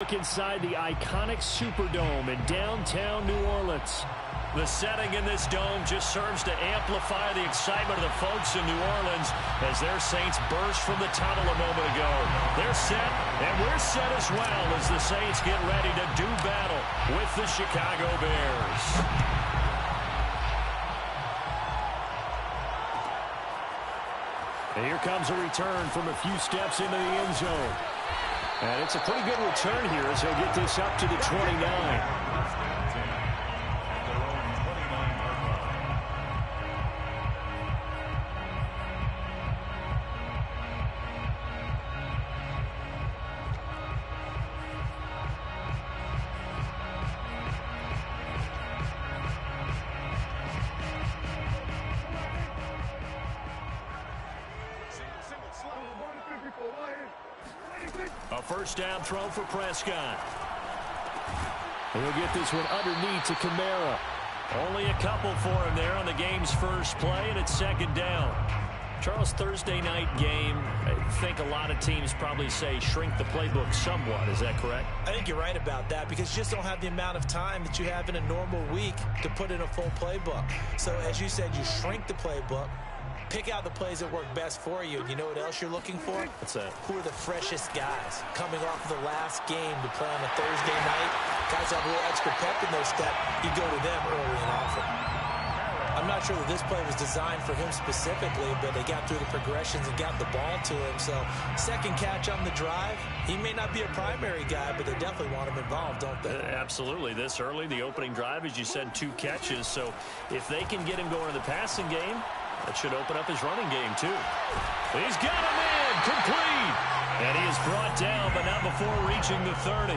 Look inside the iconic Superdome in downtown New Orleans. The setting in this dome just serves to amplify the excitement of the folks in New Orleans as their Saints burst from the tunnel a moment ago. They're set, and we're set as well as the Saints get ready to do battle with the Chicago Bears. And here comes a return from a few steps into the end zone. And it's a pretty good return here as he'll get this up to the 29. A first down throw for Prescott. And he'll get this one underneath to Kamara. Only a couple for him there on the game's first play, and it's second down. Charles, Thursday night game, I think a lot of teams probably say shrink the playbook somewhat. Is that correct? I think you're right about that because you just don't have the amount of time that you have in a normal week to put in a full playbook. So as you said, you shrink the playbook. Pick out the plays that work best for you. And you know what else you're looking for? What's that? Who are the freshest guys coming off of the last game to play on a Thursday night? Guys have a little extra pep in their step. You go to them early and often. I'm not sure that this play was designed for him specifically, but they got through the progressions and got the ball to him. So second catch on the drive. He may not be a primary guy, but they definitely want him involved, don't they? Absolutely. This early, the opening drive, as you said, 2 catches. So if they can get him going in the passing game, that should open up his running game, too. He's got him in, complete. And he is brought down, but not before reaching the 30.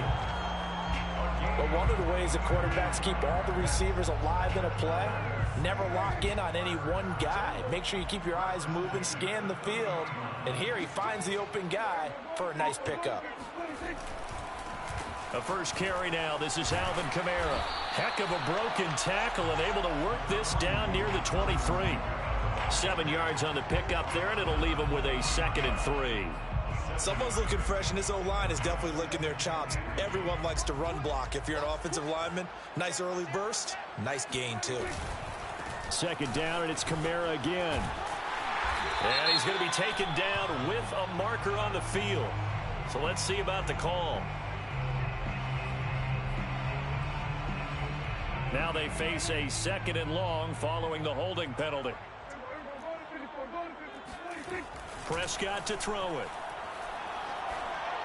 But one of the ways that quarterbacks keep all the receivers alive in a play, never lock in on any one guy. Make sure you keep your eyes moving, scan the field. And here he finds the open guy for a nice pickup. A first carry now. This is Alvin Kamara. Heck of a broken tackle and able to work this down near the 23. 7 yards on the pickup there, and it'll leave him with a 2nd and 3. Someone's looking fresh, and this O-line is definitely licking their chops. Everyone likes to run block. If you're an offensive lineman, nice early burst, nice gain, too. 2nd down, and it's Kamara again. And he's going to be taken down with a marker on the field. So let's see about the call. Now they face a 2nd and long following the holding penalty. Prescott to throw it.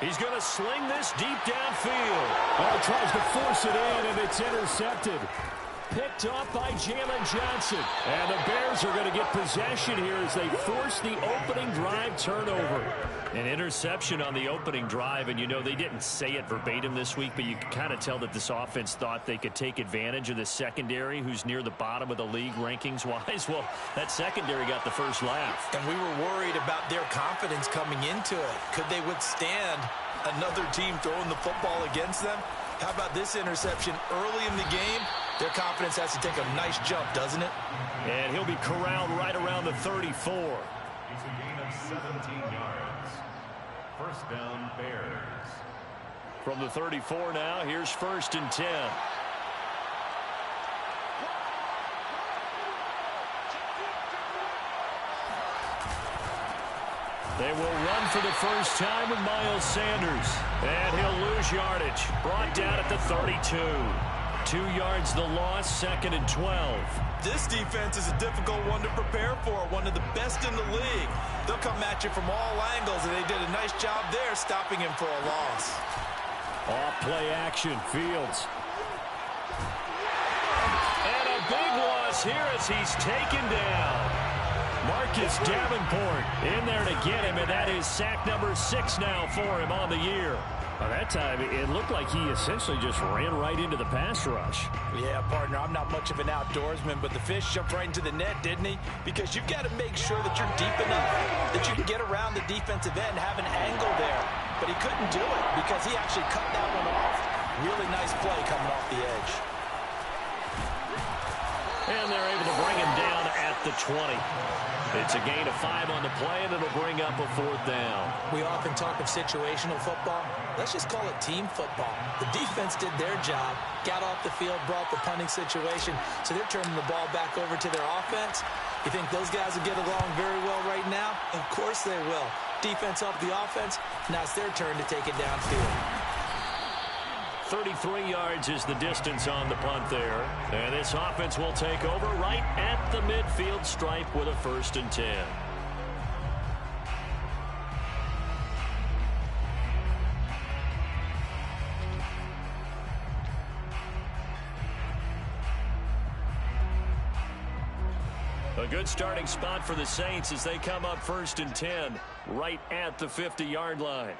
He's going to sling this deep downfield. Oh, tries to force it in, and it's intercepted. Picked off by Jalen Johnson. And the Bears are going to get possession here as they force the opening drive turnover. An interception on the opening drive, and you know they didn't say it verbatim this week, but you can kind of tell that this offense thought they could take advantage of the secondary, who's near the bottom of the league rankings-wise. Well, that secondary got the first laugh. And we were worried about their confidence coming into it. Could they withstand another team throwing the football against them? How about this interception early in the game? Their confidence has to take a nice jump, doesn't it? And he'll be corralled right around the 34. It's a gain of 17 yards. First down, Bears. From the 34 now, here's 1st and 10. They will run for the first time with Miles Sanders. And he'll lose yardage. Brought down at the 32. 2 yards the loss, 2nd and 12. This defense is a difficult one to prepare for, one of the best in the league. They'll come at you from all angles, and they did a nice job there stopping him for a loss. Off play action, Fields. And a big loss here as he's taken down. Marcus Davenport in there to get him, and that is sack number 6 now for him on the year. By that time, it looked like he essentially just ran right into the pass rush. Yeah, partner, I'm not much of an outdoorsman, but the fish jumped right into the net, didn't he? Because you've got to make sure that you're deep enough that you can get around the defensive end, have an angle there. But he couldn't do it because he actually cut that one off. Really nice play coming off the edge. And they're able to bring him down at at the 20. It's a gain of 5 on the play, and it'll bring up a 4th down. We often talk of situational football. Let's just call it team football. The defense did their job, got off the field, brought the punting situation, so they're turning the ball back over to their offense. You think those guys will get along very well right now? Of course they will. Defense helped the offense. Now it's their turn to take it downfield. 33 yards is the distance on the punt there. And this offense will take over right at the midfield stripe with a 1st and 10. A good starting spot for the Saints as they come up 1st and 10 right at the 50-yard line.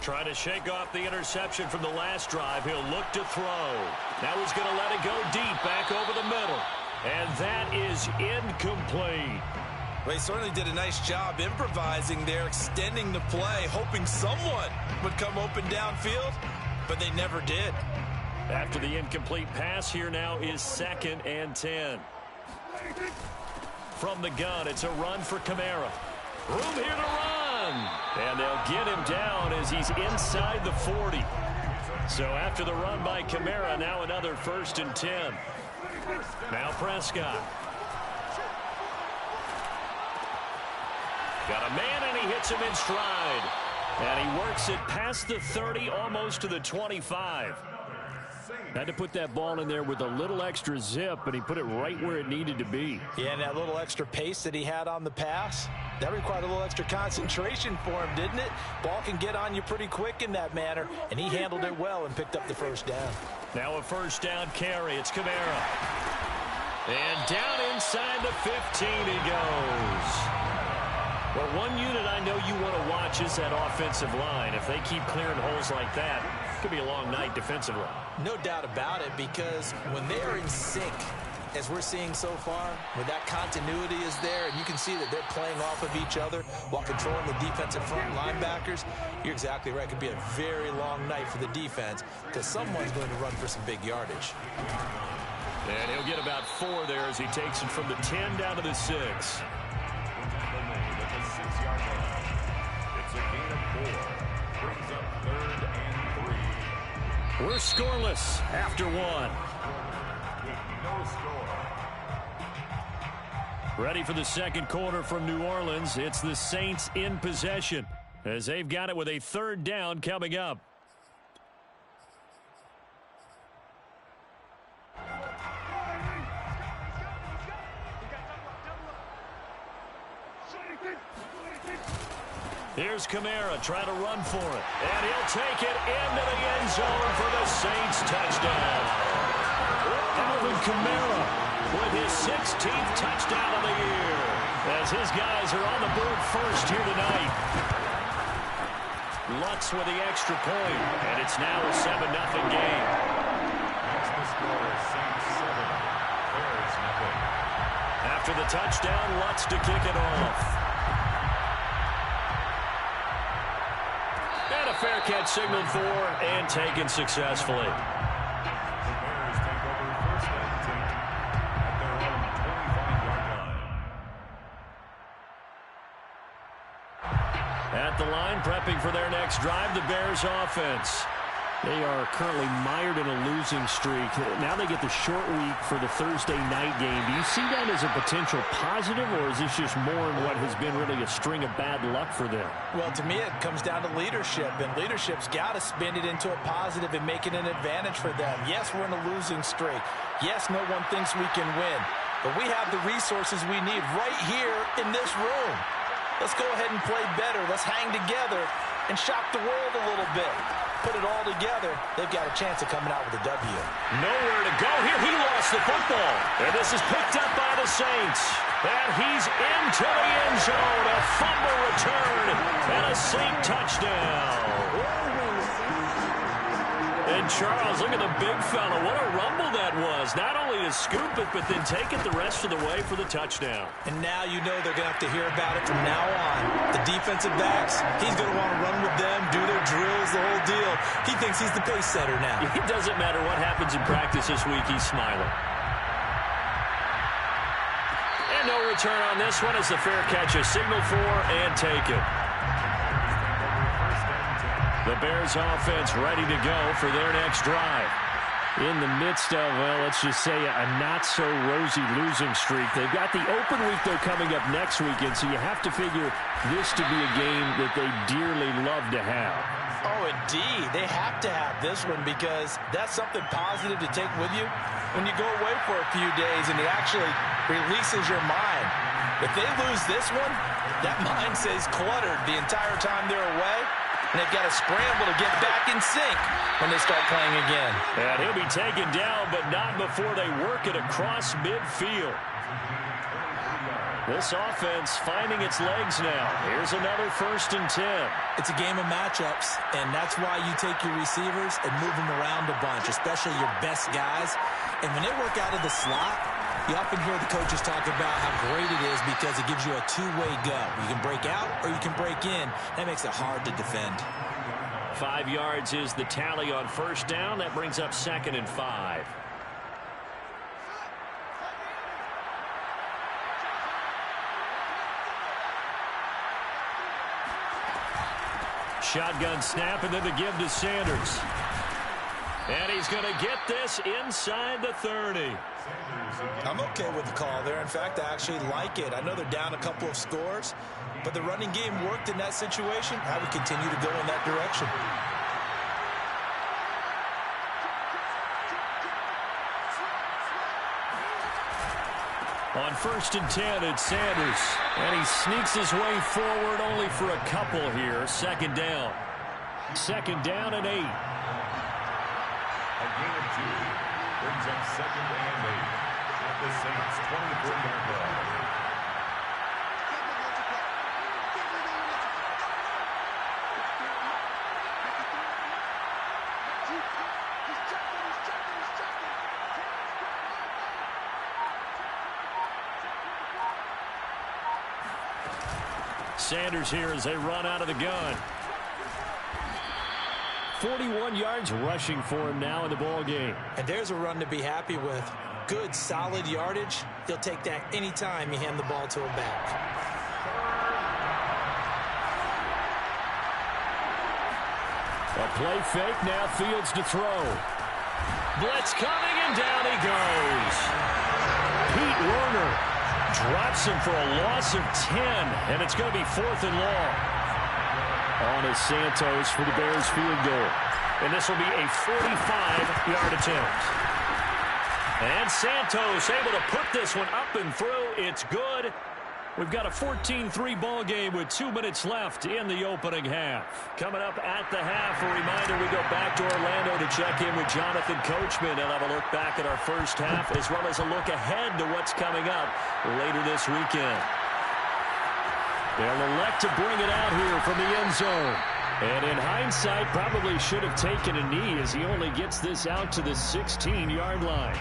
Trying to shake off the interception from the last drive. He'll look to throw. Now he's going to let it go deep back over the middle. And that is incomplete. Well, he certainly did a nice job improvising there, extending the play, hoping someone would come open downfield, but they never did. After the incomplete pass, here now is 2nd and 10. From the gun, it's a run for Kamara. Room here to run. And they'll get him down as he's inside the 40. So after the run by Kamara, now another 1st and 10. Now Prescott. Got a man, and he hits him in stride. And he works it past the 30, almost to the 25. Had to put that ball in there with a little extra zip, and he put it right where it needed to be. Yeah, and that little extra pace that he had on the pass, that required a little extra concentration for him, didn't it? Ball can get on you pretty quick in that manner, and he handled it well and picked up the 1st down. Now a 1st down carry. It's Kamara. And down inside the 15 he goes. Well, one unit I know you want to watch is that offensive line. If they keep clearing holes like that, it could be a long night defensively. No doubt about it, because when they are in sync, as we're seeing so far, where that continuity is there, and you can see that they're playing off of each other while controlling the defensive front linebackers, you're exactly right. It could be a very long night for the defense because someone's going to run for some big yardage. And he'll get about 4 there as he takes it from the 10 down to the 6. It's a gain of 4. Brings up 3rd and 3. We're scoreless after 1. No score. Ready for the 2nd quarter from New Orleans. It's the Saints in possession as they've got it with a 3rd down coming up. Here's Kamara trying to run for it. And he'll take it into the end zone for the Saints touchdown. Alvin Kamara with his 16th touchdown of the year as his guys are on the board first here tonight. Lutz with the extra point, and it's now a 7-0 game. That's the score. Saints 7. Bears 0. After the touchdown, Lutz to kick it off. And a fair catch signaled for and taken successfully. The Bears take over 1st and 10 at their own 25-yard line. At the line, prepping for their next drive, the Bears offense. They are currently mired in a losing streak. Now they get the short week for the Thursday night game. Do you see that as a potential positive, or is this just more in what has been really a string of bad luck for them? Well, to me, it comes down to leadership, and leadership's got to spin it into a positive and make it an advantage for them. Yes, we're in a losing streak. Yes, no one thinks we can win, but we have the resources we need right here in this room. Let's go ahead and play better. Let's hang together and shock the world a little bit. Put it all together, they've got a chance of coming out with a W. Nowhere to go here. He lost the football. And this is picked up by the Saints. And he's into the end zone. A fumble return and a Saint touchdown. And Charles, look at the big fella. What a rumble that was. Not only to scoop it, but then take it the rest of the way for the touchdown. And now you know they're going to have to hear about it from now on. The the defensive backs. He's going to want to run with them, do their drills, the whole deal. He thinks he's the pace setter now. It doesn't matter what happens in practice this week, he's smiling. And no return on this one as the fair catch is signaled for and taken. The Bears offense ready to go for their next drive. In the midst of, well, let's just say a not-so-rosy losing streak. They've got the open week, though, coming up next weekend, so you have to figure this to be a game that they dearly love to have. Oh, indeed. They have to have this one because that's something positive to take with you when you go away for a few days and it actually releases your mind. If they lose this one, that mind stays cluttered the entire time they're away, and they've got to scramble to get back in sync when they start playing again. And he'll be taken down, but not before they work it across midfield. This offense finding its legs now. Here's another 1st and 10. It's a game of matchups, and that's why you take your receivers and move them around a bunch, especially your best guys. And when they work out of the slot, you often hear the coaches talk about how great it is because it gives you a two-way go. You can break out or you can break in. That makes it hard to defend. 5 yards is the tally on 1st down. That brings up 2nd and 5. Shotgun snap, and then the give to Sanders. And he's going to get this inside the 30. I'm okay with the call there. In fact, I actually like it. I know they're down a couple of scores, but the running game worked in that situation. I would continue to go in that direction. On 1st and 10, it's Sanders. And he sneaks his way forward only for a couple here. 2nd down. 2nd down and 8. A gain of 2 brings up 2nd and 8 at the Saints' 24-yard line. Sanders here as they run out of the gun. 41 yards rushing for him now in the ball game. And there's a run to be happy with. Good, solid yardage. He'll take that anytime you hand the ball to a back. A play fake, now Fields to throw. Blitz coming, and down he goes. Pete Werner Drops him for a loss of 10, and it's going to be 4th and long. On is Santos for the Bears field goal. And this will be a 45-yard attempt. And Santos able to put this one up and through. It's good. We've got a 14-3 ball game with 2 minutes left in the opening half. Coming up at the half, a reminder we go back to Orlando to check in with Jonathan Coachman and have a look back at our first half as well as a look ahead to what's coming up later this weekend. They'll elect to bring it out here from the end zone. And in hindsight, probably should have taken a knee as he only gets this out to the 16-yard line.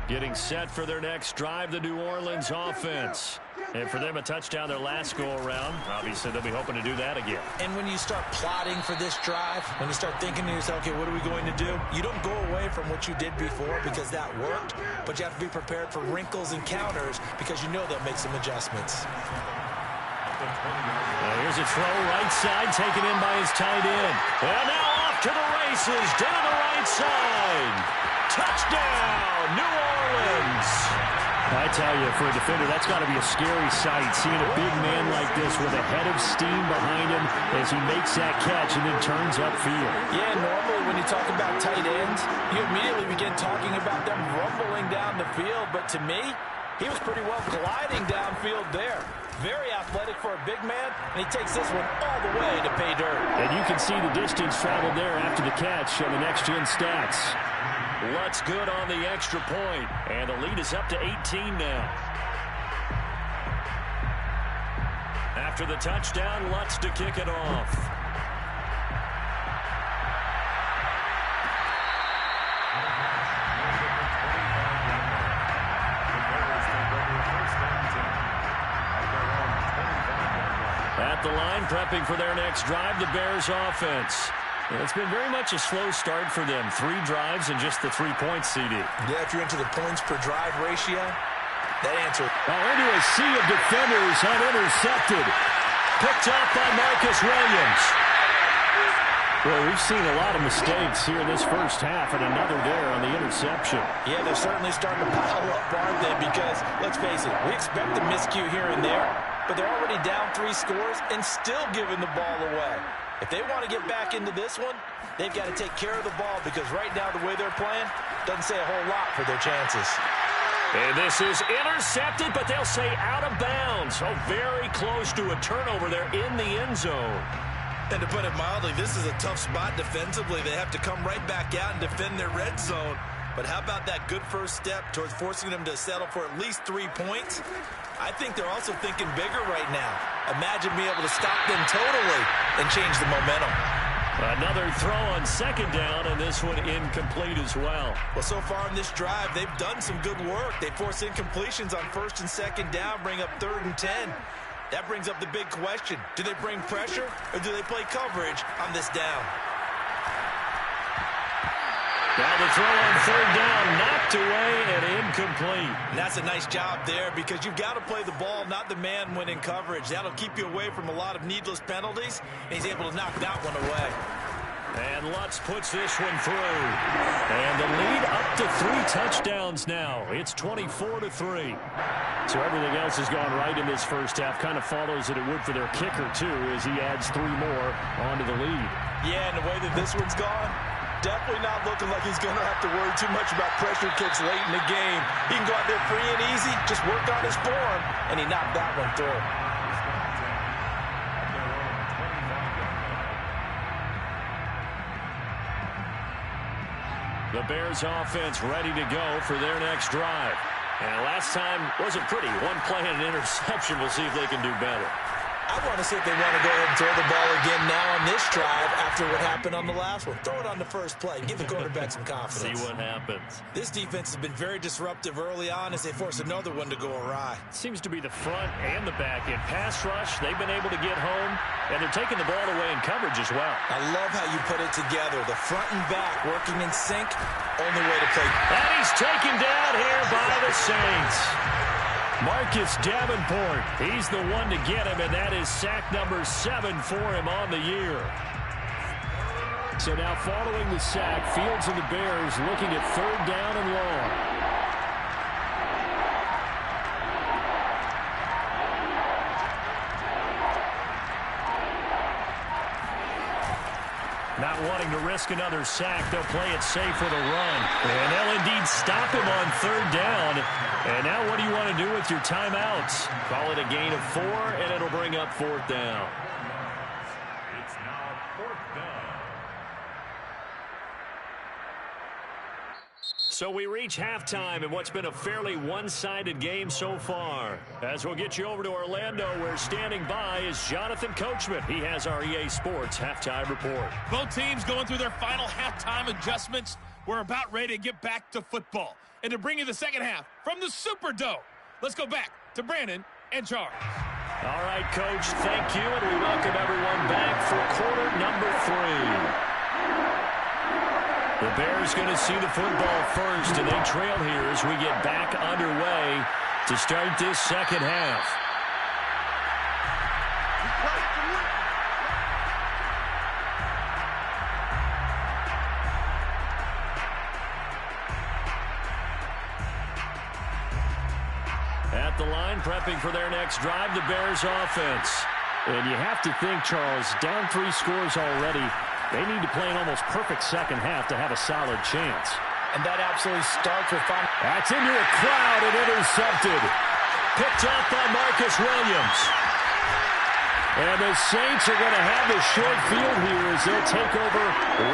Getting set for their next drive, the New Orleans offense. And for them, a touchdown their last go-around. Obviously, they'll be hoping to do that again. And when you start plotting for this drive, when you start thinking to yourself, okay, what are we going to do? You don't go away from what you did before because that worked, but you have to be prepared for wrinkles and counters because you know they'll make some adjustments. Here's a throw right side, taken in by his tight end. And now off to the races, down the right side. Touchdown, New Orleans. I tell you, for a defender, that's got to be a scary sight, seeing a big man like this with a head of steam behind him as he makes that catch and then turns upfield. Yeah, normally when you talk about tight ends, you immediately begin talking about them rumbling down the field. But to me, he was pretty well gliding downfield there. Very athletic for a big man, and he takes this one all the way to pay dirt. And you can see the distance traveled there after the catch on the next-gen stats. Lutz good on the extra point, and the lead is up to 18 now. After the touchdown, Lutz to kick it off. At the line, prepping for their next drive, the Bears offense. It's been very much a slow start for them. 3 drives and just the 3 points, CD. Yeah, if you're into the points per drive ratio, that answer. Into a sea of defenders, unintercepted. Picked up by Marcus Williams. Well, we've seen a lot of mistakes here in this first half, and another there on the interception. Yeah, they're certainly starting to pile up, aren't they? Because, let's face it, we expect a miscue here and there, but they're already down 3 scores and still giving the ball away. If they want to get back into this one, they've got to take care of the ball, because right now the way they're playing doesn't say a whole lot for their chances. And this is intercepted, but they'll say out of bounds. Oh, very close to a turnover there in the end zone. And to put it mildly, this is a tough spot defensively. They have to come right back out and defend their red zone. But how about that good first step towards forcing them to settle for at least 3 points? I think they're also thinking bigger right now. Imagine being able to stop them totally and change the momentum. Another throw on second down, and this one incomplete as well. Well, so far in this drive, they've done some good work. They force incompletions on first and second down, bring up 3rd and 10. That brings up the big question. Do they bring pressure, or do they play coverage on this down? Now the throw on 3rd down, knocked away and incomplete. And that's a nice job there, because you've got to play the ball, not the man when in coverage. That'll keep you away from a lot of needless penalties, and he's able to knock that one away. And Lutz puts this one through. And the lead up to 3 touchdowns now. It's 24-3. So everything else has gone right in this first half. Kind of follows that it would for their kicker, too, as he adds 3 more onto the lead. Yeah, and the way that this one's gone, definitely not looking like he's going to have to worry too much about pressure kicks late in the game. He can go out there free and easy, just work on his form, and he knocked that one through. The Bears offense ready to go for their next drive. And last time wasn't pretty. 1 play and an interception. We'll see if they can do better. I want to see if they want to go ahead and throw the ball again now on this drive after what happened on the last one. Throw it on the first play. Give the quarterback some confidence. See what happens. This defense has been very disruptive early on as they force another one to go awry. Seems to be the front and the back end. Pass rush, they've been able to get home, and they're taking the ball away in coverage as well. I love how you put it together. The front and back working in sync, only way to play. And he's taken down here by the Saints. Marcus Davenport, he's the one to get him, and that is sack number 7 for him on the year. So now following the sack, Fields and the Bears looking at 3rd down and long. Not wanting to risk another sack, they'll play it safe with a run. And they'll indeed stop him on 3rd down. And now what do you want to do with your timeouts? Call it a gain of 4, and it'll bring up 4th down. It's now 4th down. So we reach halftime in what's been a fairly one-sided game so far. As we'll get you over to Orlando, where standing by is Jonathan Coachman. He has our EA Sports halftime report. Both teams going through their final halftime adjustments. We're about ready to get back to football. And to bring you the second half from the Superdome, let's go back to Brandon and Charles. All right, Coach, thank you, and we welcome everyone back for quarter number 3. The Bears going to see the football first, and they trail here as we get back underway to start this second half. At the line, prepping for their next drive, the Bears offense. And you have to think, Charles, down 3 scores already. They need to play an almost perfect second half to have a solid chance. And that absolutely starts with fun. That's into a crowd and intercepted. Picked up by Marcus Williams. And the Saints are going to have the short field here as they'll take over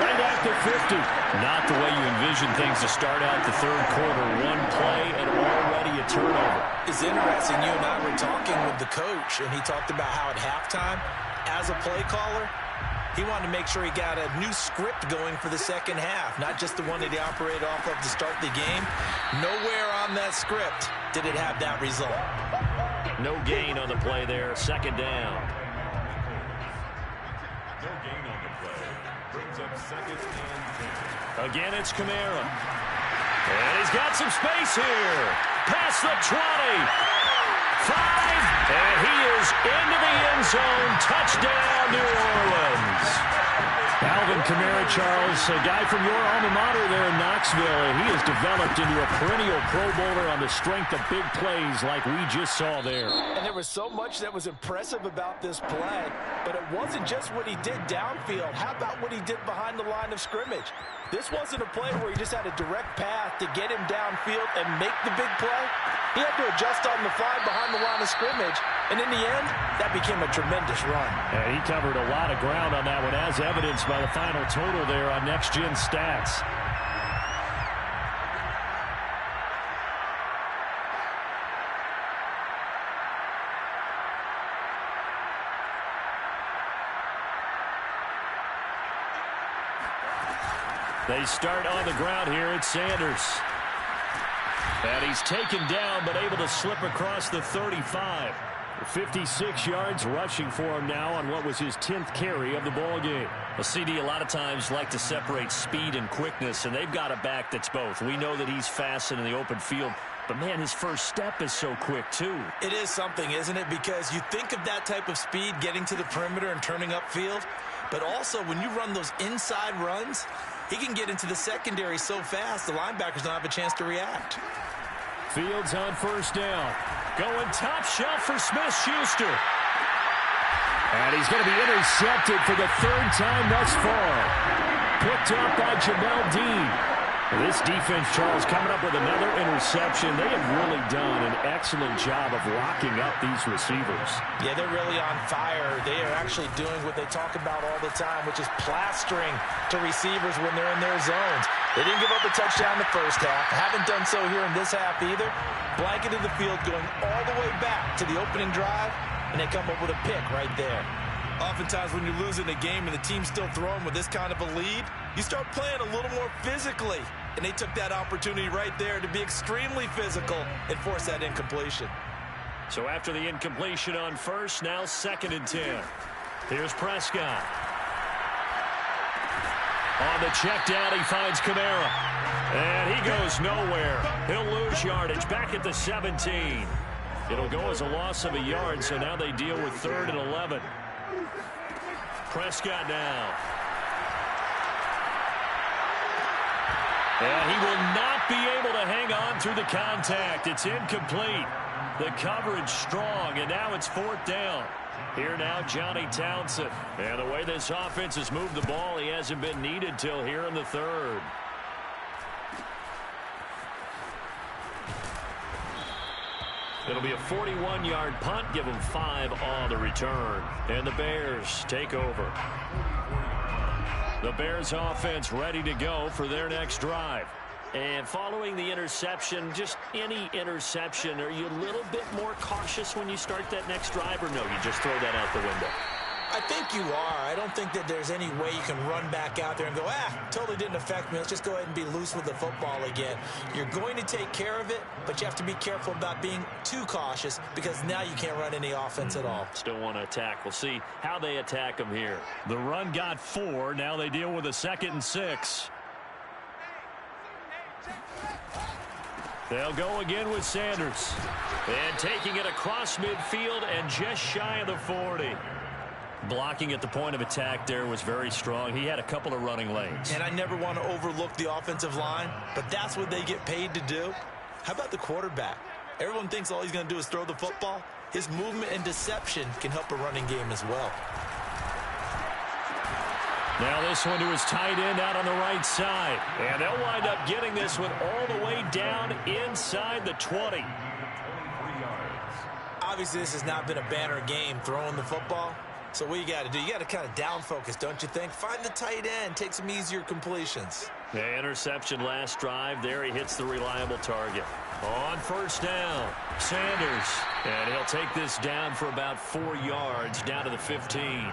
right at the 50. Not the way you envision things to start out the third quarter. One play and already a turnover. It's interesting. You and I were talking with the coach, and he talked about how at halftime, as a play caller, he wanted to make sure he got a new script going for the second half, not just the one that he operated off of to start the game. Nowhere on that script did it have that result. No gain on the play there. Second down. No gain on the play. Brings up second and 10. Again, it's Kamara. And he's got some space here. Past the 20. 5. And he is into the end zone. Touchdown, New Orleans. Alvin Kamara, Charles, a guy from your alma mater there in Knoxville. He has developed into a perennial Pro Bowler on the strength of big plays like we just saw there. And there was so much that was impressive about this play, but it wasn't just what he did downfield. How about what he did behind the line of scrimmage? This wasn't a play where he just had a direct path to get him downfield and make the big play. He had to adjust on the fly behind the line of scrimmage, and in the end, that became a tremendous run. And he covered a lot of ground on that one, as evidenced by the final total there on Next Gen Stats. They start on the ground here. It's Sanders. And he's taken down, but able to slip across the 35. 56 yards rushing for him now on what was his 10th carry of the ball game. A CD a lot of times like to separate speed and quickness, and they've got a back that's both. We know that he's fast in the open field, but, man, his first step is so quick, too. It is something, isn't it? Because you think of that type of speed getting to the perimeter and turning upfield, but also when you run those inside runs, he can get into the secondary so fast the linebackers don't have a chance to react. Fields on first down. Going top shelf for Smith-Schuster. And he's going to be intercepted for the third time thus far. Picked up by Jamel Dean. This defense, Charles, coming up with another interception. They have really done an excellent job of locking up these receivers. Yeah, they're really on fire. They are actually doing what they talk about all the time, which is plastering to receivers when they're in their zones. They didn't give up a touchdown the first half. Haven't done so here in this half either. Blanketed the field going all the way back to the opening drive, and they come up with a pick right there. Oftentimes when you're losing a game and the team's still throwing with this kind of a lead, you start playing a little more physically. And they took that opportunity right there to be extremely physical and force that incompletion. So after the incompletion on first, now 2nd and 10. Here's Prescott. On the check down, he finds Kamara. And he goes nowhere. He'll lose yardage back at the 17. It'll go as a loss of a yard, so now they deal with 3rd and 11. Prescott now. And he will not be able to hang on through the contact. It's incomplete. The coverage strong, and now it's 4th down. Here now, Johnny Townsend. And the way this offense has moved the ball, he hasn't been needed till here in the 3rd. It'll be a 41-yard punt. Give them 5 on the return. And the Bears take over. The Bears offense ready to go for their next drive. And following the interception, just any interception, are you a little bit more cautious when you start that next drive, or no, you just throw that out the window? I think you are. I don't think that there's any way you can run back out there and go, totally didn't affect me. Let's just go ahead and be loose with the football again. You're going to take care of it, but you have to be careful about being too cautious because now you can't run any offense at all. Still want to attack. We'll see how they attack them here. The run got 4. Now they deal with a 2nd and 6. They'll go again with Sanders. And taking it across midfield and just shy of the 40. Blocking at the point of attack there was very strong. He had a couple of running lanes. And I never want to overlook the offensive line, but that's what they get paid to do. How about the quarterback? Everyone thinks all he's going to do is throw the football. His movement and deception can help a running game as well. Now this one to his tight end out on the right side. And they'll wind up getting this one all the way down inside the 20. Obviously, this has not been a banner game throwing the football, So what you got to do, you got to kind of down focus, don't you think? Find the tight end, take some easier completions. The interception last drive. There he hits the reliable target. On first down, Sanders. And he'll take this down for about 4 yards, down to the 15.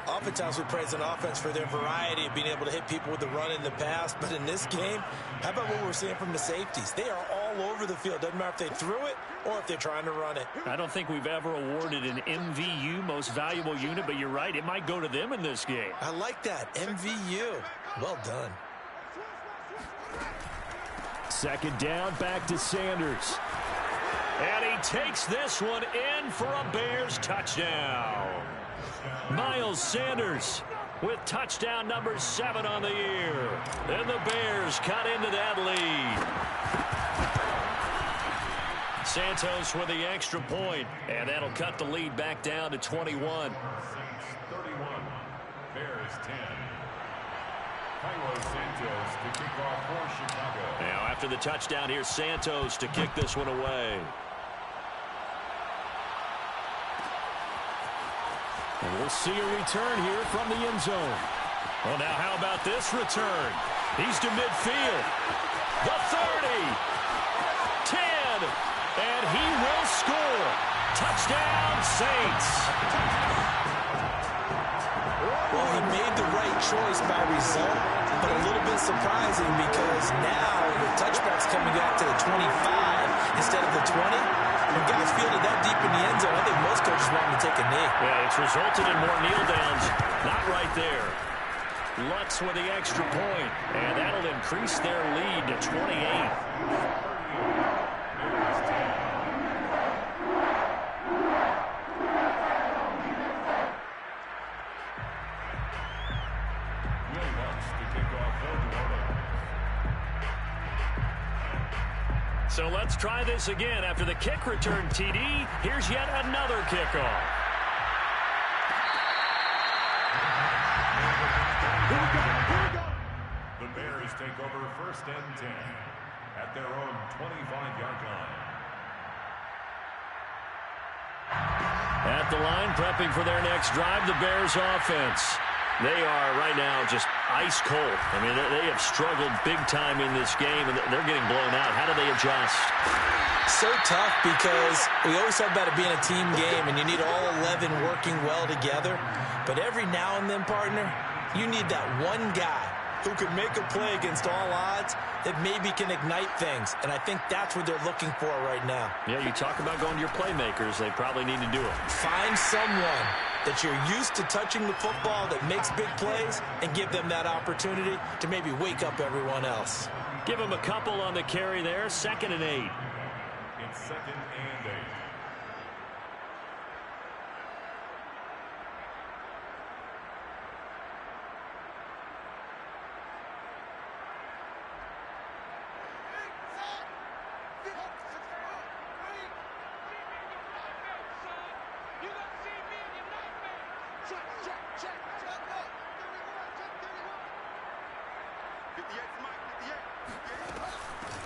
Oftentimes we praise an offense for their variety of being able to hit people with the run in the pass. But in this game, how about what we're seeing from the safeties? They are all over the field. Doesn't matter if they threw it or if they're trying to run it. I don't think we've ever awarded an MVU, most valuable unit, but you're right. It might go to them in this game. I like that. MVU. Well done. Second down, back to Sanders. And he takes this one in for a Bears touchdown. Miles Sanders with touchdown number 7 on the year. And the Bears cut into that lead. Santos with the extra point, and that'll cut the lead back down to 21. 31, Bears 10. Carlos Santos to kick off for Chicago. Now after the touchdown, here's Santos to kick this one away. And we'll see a return here from the end zone. Well, now how about this return? He's to midfield. The 30. 10. And he will score. Touchdown, Saints. Well, he made the right choice by result, but a little bit surprising because now the touchback's coming out to the 25 instead of the 20. When guys fielded that deep in the end zone, I think most coaches want him to take a knee. Yeah, it's resulted in more kneel downs. Not right there. Lutz with the extra point, and that'll increase their lead to 28. So let's try this again. After the kick return TD, here's yet another kickoff. The Bears take over first and 10 at their own 25-yard line. At the line, prepping for their next drive, the Bears offense. They are right now just ice cold. I mean, they have struggled big time in this game, and they're getting blown out. How do they adjust? So tough because we always talk about it being a team game, and you need all 11 working well together. But every now and then, partner, you need that one guy who could make a play against all odds that maybe can ignite things. And I think that's what they're looking for right now. Yeah, you talk about going to your playmakers. They probably need to do it. Find someone that you're used to touching the football that makes big plays and give them that opportunity to maybe wake up everyone else. Give them a couple on the carry there. 2nd and 8. It's 2nd and 8.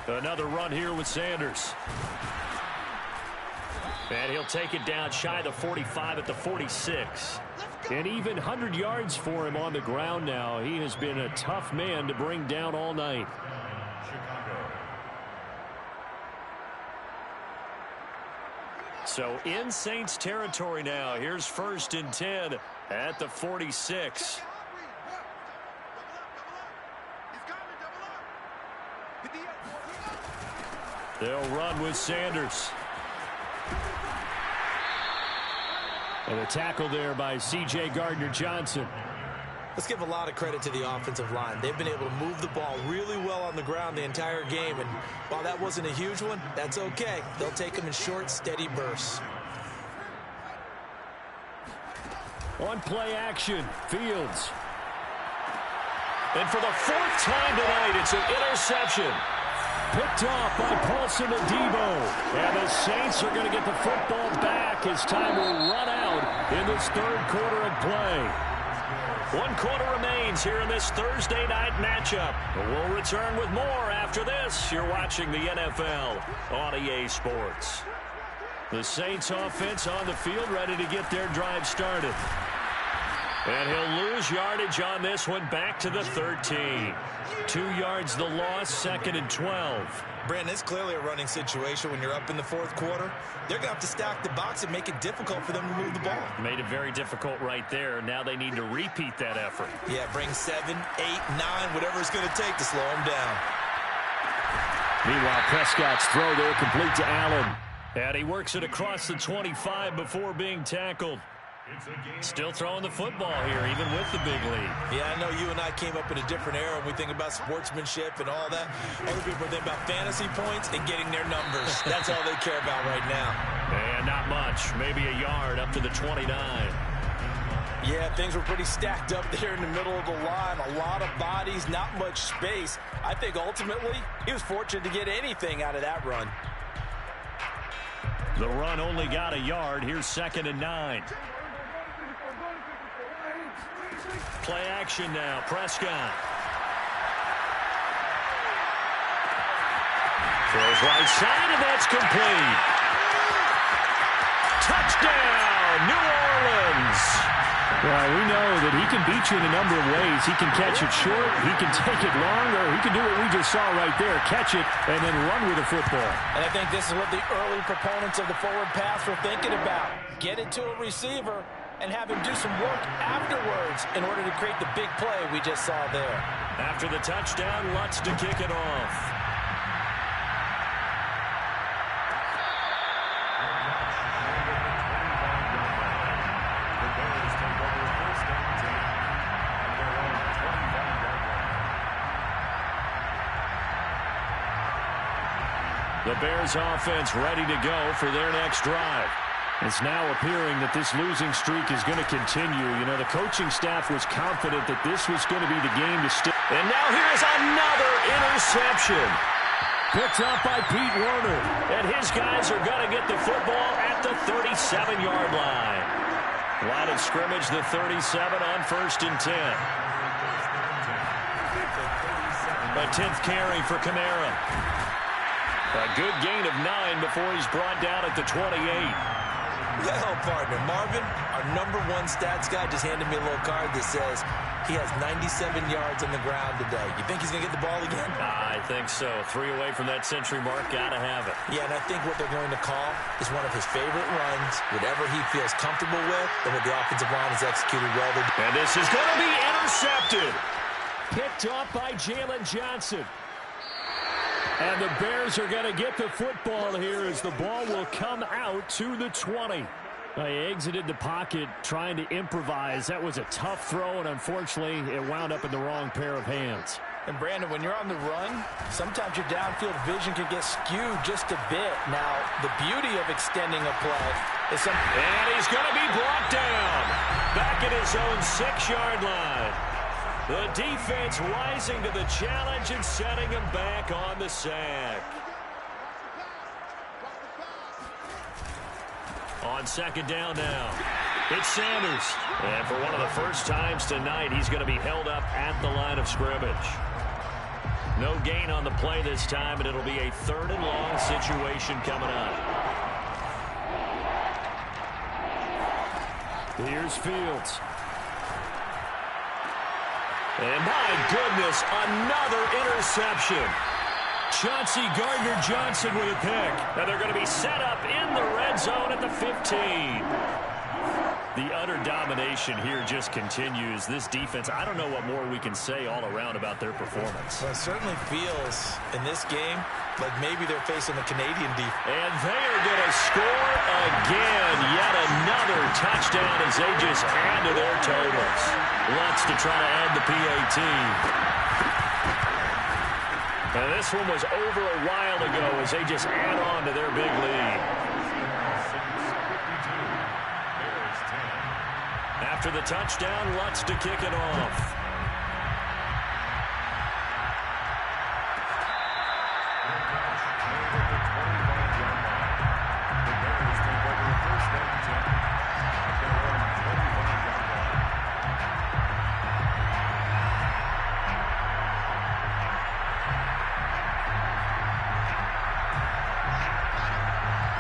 Another run here with Sanders. And he'll take it down shy of the 45 at the 46. And even 100 yards for him on the ground now. He has been a tough man to bring down all night. Chicago. So in Saints territory now. Here's 1st and 10 at the 46. They'll run with Sanders. And a tackle there by C.J. Gardner-Johnson. Let's give a lot of credit to the offensive line. They've been able to move the ball really well on the ground the entire game. And while that wasn't a huge one, that's okay. They'll take them in short, steady bursts. On play action, Fields. And for the 4th time tonight, it's an interception. Picked off by Paulson Adebo. And the Saints are going to get the football back as time will run out in this 3rd quarter of play. 1 quarter remains here in this Thursday night matchup. We'll return with more after this. You're watching the NFL on EA Sports. The Saints offense on the field, ready to get their drive started. And he'll lose yardage on this one, back to the 13. 2 yards the loss, 2nd and 12. Brandon, it's clearly a running situation when you're up in the fourth quarter. They're going to have to stack the box and make it difficult for them to move the ball. Made it very difficult right there. Now they need to repeat that effort. Yeah, bring 7, 8, 9, whatever it's going to take to slow them down. Meanwhile, Prescott's throw there complete to Allen. And he works it across the 25 before being tackled. Still throwing the football here, even with the big lead. Yeah, I know you and I came up in a different era when we think about sportsmanship and all that. Other people think about fantasy points and getting their numbers. That's all they care about right now. And not much. Maybe a yard up to the 29. Yeah, things were pretty stacked up there in the middle of the line. A lot of bodies, not much space. I think ultimately he was fortunate to get anything out of that run. The run only got a yard. Here's 2nd and 9. Play action now. Prescott. Throws right side, and that's complete. Touchdown, New Orleans. Well, we know that he can beat you in a number of ways. He can catch it short, he can take it long, or he can do what we just saw right there, catch it and then run with the football. And I think this is what the early proponents of the forward pass were thinking about. Get it to a receiver and have him do some work afterwards in order to create the big play we just saw there. After the touchdown, Lutz to kick it off. The Bears offense ready to go for their next drive. It's now appearing that this losing streak is going to continue. You know, the coaching staff was confident that this was going to be the game to stick. And now here's another interception. Picked up by Pete Werner. And his guys are going to get the football at the 37-yard line. Line of scrimmage, the 37 on 1st and 10. A 10th carry for Kamara. A good gain of 9 before he's brought down at the 28. Well, partner, Marvin, our #1 stats guy just handed me a little card that says he has 97 yards on the ground today. You think he's going to get the ball again? I think so. 3 away from that century mark. Got to have it. Yeah, and I think what they're going to call is one of his favorite runs, whatever he feels comfortable with, and what the offensive line has executed well. And this is going to be intercepted. Picked off by Jalen Johnson. And the Bears are going to get the football here as the ball will come out to the 20. He exited the pocket trying to improvise. That was a tough throw, and unfortunately, it wound up in the wrong pair of hands. And, Brandon, when you're on the run, sometimes your downfield vision can get skewed just a bit. Now, the beauty of extending a play is And he's going to be brought down. Back at his own 6-yard line. The defense rising to the challenge and setting him back on the sack. On 2nd down now, it's Sanders. And for one of the first times tonight, he's going to be held up at the line of scrimmage. No gain on the play this time, and it'll be a 3rd and long situation coming up. Here's Fields. And my goodness, another interception. Chauncey Gardner-Johnson with a pick. And they're going to be set up in the red zone at the 15. The utter domination here just continues. This defense, I don't know what more we can say all around about their performance. Well, it certainly feels in this game like maybe they're facing the Canadian defense. And they are going to score again. Yet another touchdown as they just add to their totals. Lutz to try to add the PAT. And this one was over a while ago as they just add on to their big lead. After the touchdown, Lutz to kick it off.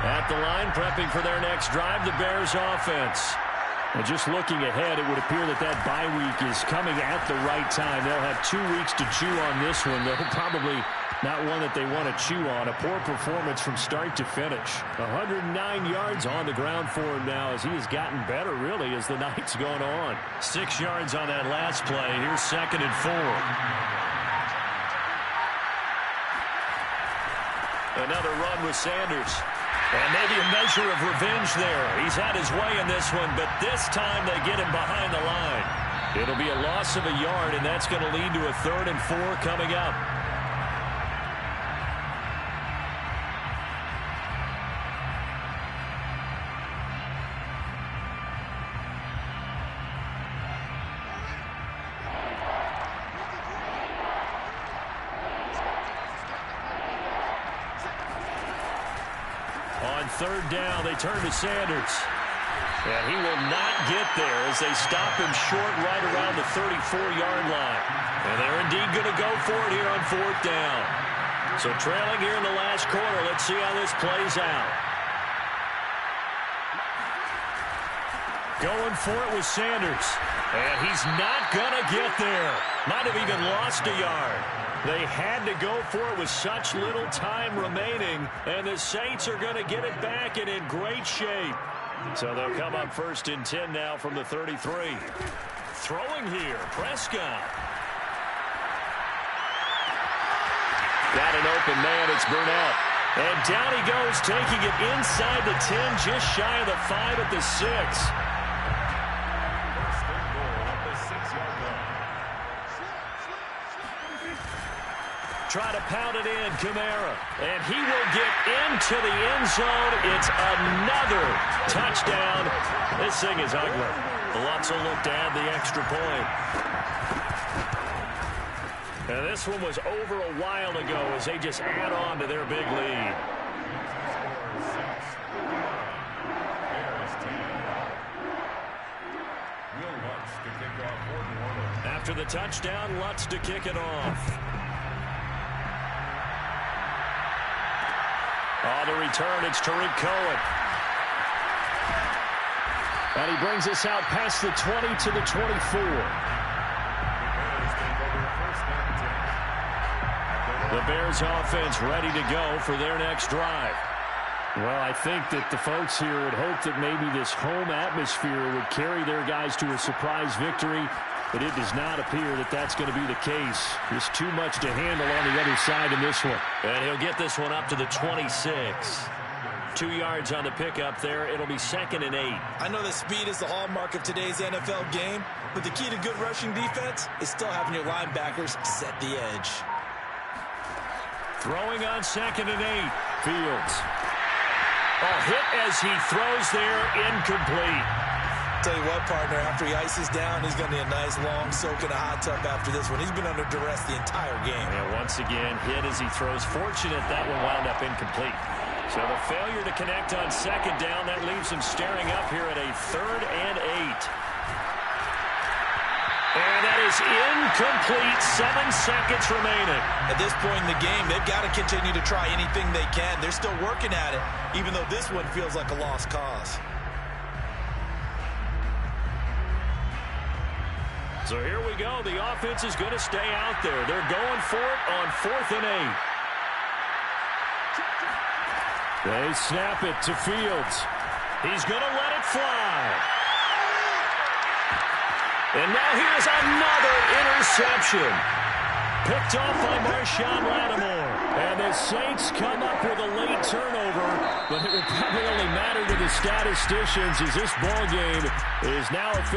At the line, prepping for their next drive, the Bears offense. And just looking ahead, it would appear that that bye week is coming at the right time. They'll have 2 weeks to chew on this one, though probably not one that they want to chew on. A poor performance from start to finish. 109 yards on the ground for him now as he has gotten better, really, as the night's gone on. 6 yards on that last play. Here's 2nd and 4. Another run with Sanders. And maybe a measure of revenge there. He's had his way in this one, but this time they get him behind the line. It'll be a loss of a yard, and that's going to lead to a 3rd and 4 coming up. On 3rd down, they turn to Sanders. And he will not get there as they stop him short right around the 34-yard line. And they're indeed going to go for it here on 4th down. So trailing here in the last quarter, let's see how this plays out. Going for it with Sanders. And he's not going to get there. Might have even lost a yard. They had to go for it with such little time remaining, and the Saints are going to get it back and in great shape. So they'll come up 1st and 10 now from the 33. Throwing here, Prescott. Got an open man, it's Burnett. And down he goes, taking it inside the 10, just shy of the 5 at the 6. Try to pound it in, Kamara. And he will get into the end zone. It's another touchdown. This thing is ugly. Lutz will look to add the extra point. And this one was over a while ago as they just add on to their big lead. After the touchdown, Lutz to kick it off. On the return, it's Tariq Cohen. And he brings us out past the 20 to the 24. The Bears offense ready to go for their next drive. Well, I think that the folks here would hope that maybe this home atmosphere would carry their guys to a surprise victory. But it does not appear that that's going to be the case. There's too much to handle on the other side in this one. And he'll get this one up to the 26. 2 yards on the pickup there. It'll be 2nd and 8. I know that speed is the hallmark of today's NFL game, but the key to good rushing defense is still having your linebackers set the edge. Throwing on 2nd and 8. Fields. A hit as he throws there, incomplete. Tell you what, partner, after he ices down, he's going to need a nice long soak in a hot tub after this one. He's been under duress the entire game. And once again, hit as he throws. Fortunate that one wound up incomplete. So the failure to connect on 2nd down, that leaves him staring up here at a 3rd and 8. And that is incomplete. 7 seconds remaining. At this point in the game, they've got to continue to try anything they can. They're still working at it, even though this one feels like a lost cause. So here we go. The offense is going to stay out there. They're going for it on 4th and 8. They snap it to Fields. He's going to let it fly. And now here's another interception. Picked off by Marshawn Lattimore. And the Saints come up with a late turnover, but it will probably only matter to the statisticians as this ball game is now official.